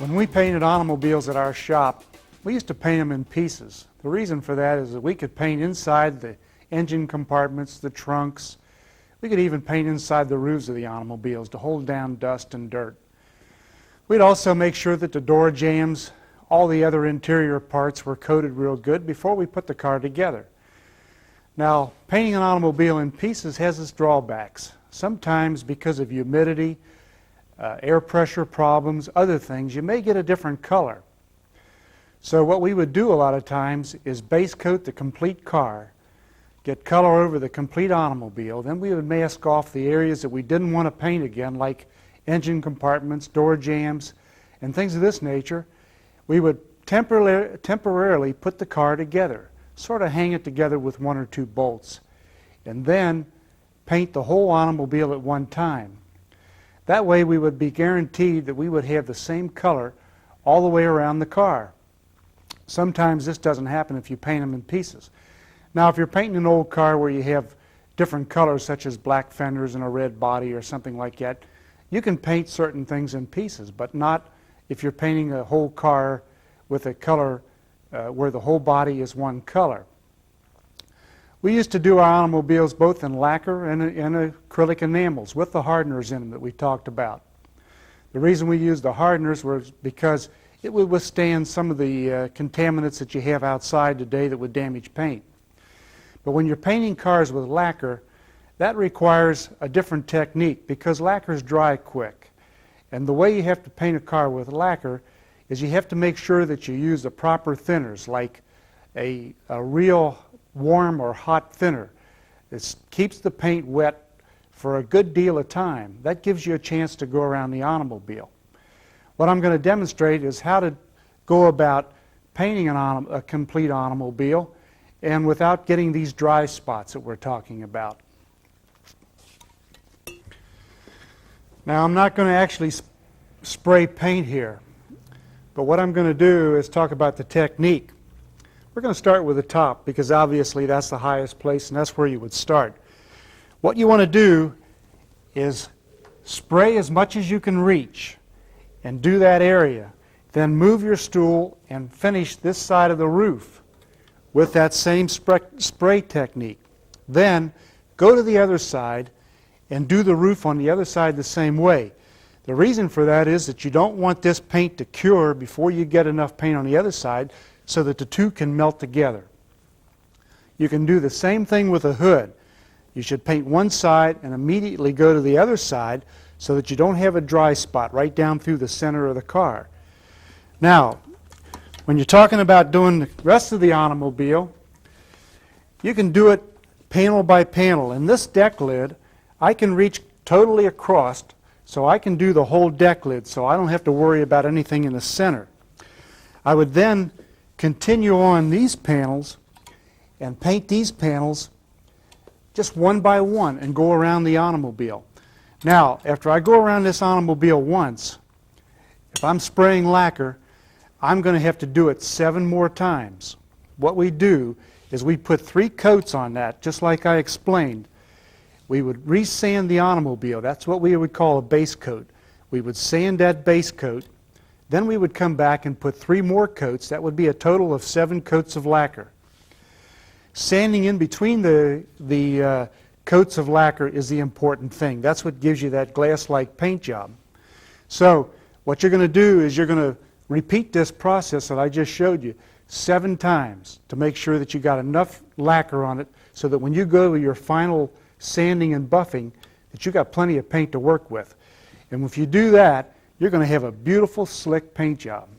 When we painted automobiles at our shop, we used to paint them in pieces. The reason for that is that we could paint inside the engine compartments, the trunks. We could even paint inside the roofs of the automobiles to hold down dust and dirt. We'd also make sure that the door jambs, all the other interior parts were coated real good before we put the car together. Now, painting an automobile in pieces has its drawbacks. Sometimes because of humidity, air pressure problems, other things, you may get a different color. So what we would do a lot of times is base coat the complete car, get color over the complete automobile, then we would mask off the areas that we didn't want to paint again, like engine compartments, door jambs, and things of this nature. We would temporarily put the car together, sort of hang it together with one or two bolts, and then paint the whole automobile at one time. That way we would be guaranteed that we would have the same color all the way around the car. Sometimes this doesn't happen if you paint them in pieces. Now, if you're painting an old car where you have different colors, such as black fenders and a red body or something like that, you can paint certain things in pieces, but not if you're painting a whole car with a color where the whole body is one color. We used to do our automobiles both in lacquer and acrylic enamels with the hardeners in them that we talked about. The reason we used the hardeners was because it would withstand some of the contaminants that you have outside today that would damage paint. But when you're painting cars with lacquer, that requires a different technique because lacquers dry quick. And the way you have to paint a car with lacquer is you have to make sure that you use the proper thinners, like a real warm or hot thinner. It keeps the paint wet for a good deal of time. That gives you a chance to go around the automobile. What I'm going to demonstrate is how to go about painting a complete automobile and without getting these dry spots that we're talking about. Now, I'm not going to actually spray paint here, but what I'm going to do is talk about the technique. We're going to start with the top because obviously that's the highest place and that's where you would start. What you want to do is spray as much as you can reach and do that area. Then move your stool and finish this side of the roof with that same spray technique. Then go to the other side and do the roof on the other side the same way. The reason for that is that you don't want this paint to cure before you get enough paint on the other side so that the two can melt together. You can do the same thing with a hood. You should paint one side and immediately go to the other side so that you don't have a dry spot right down through the center of the car. Now, when you're talking about doing the rest of the automobile, you can do it panel by panel. In this deck lid, I can reach totally across, so I can do the whole deck lid, so I don't have to worry about anything in the center. I would then continue on these panels and paint these panels just one by one and go around the automobile. Now, after I go around this automobile once, if I'm spraying lacquer, I'm going to have to do it 7 more times. What we do is we put 3 coats on that, just like I explained. We would resand the automobile. That's what we would call a base coat. We would sand that base coat. Then we would come back and put 3 more coats. That would be a total of 7 coats of lacquer. Sanding in between the coats of lacquer is the important thing. That's what gives you that glass-like paint job. So what you're going to do is you're going to repeat this process that I just showed you 7 times to make sure that you got enough lacquer on it so that when you go to your final sanding and buffing, that you got plenty of paint to work with. And if you do that, you're going to have a beautiful, slick paint job.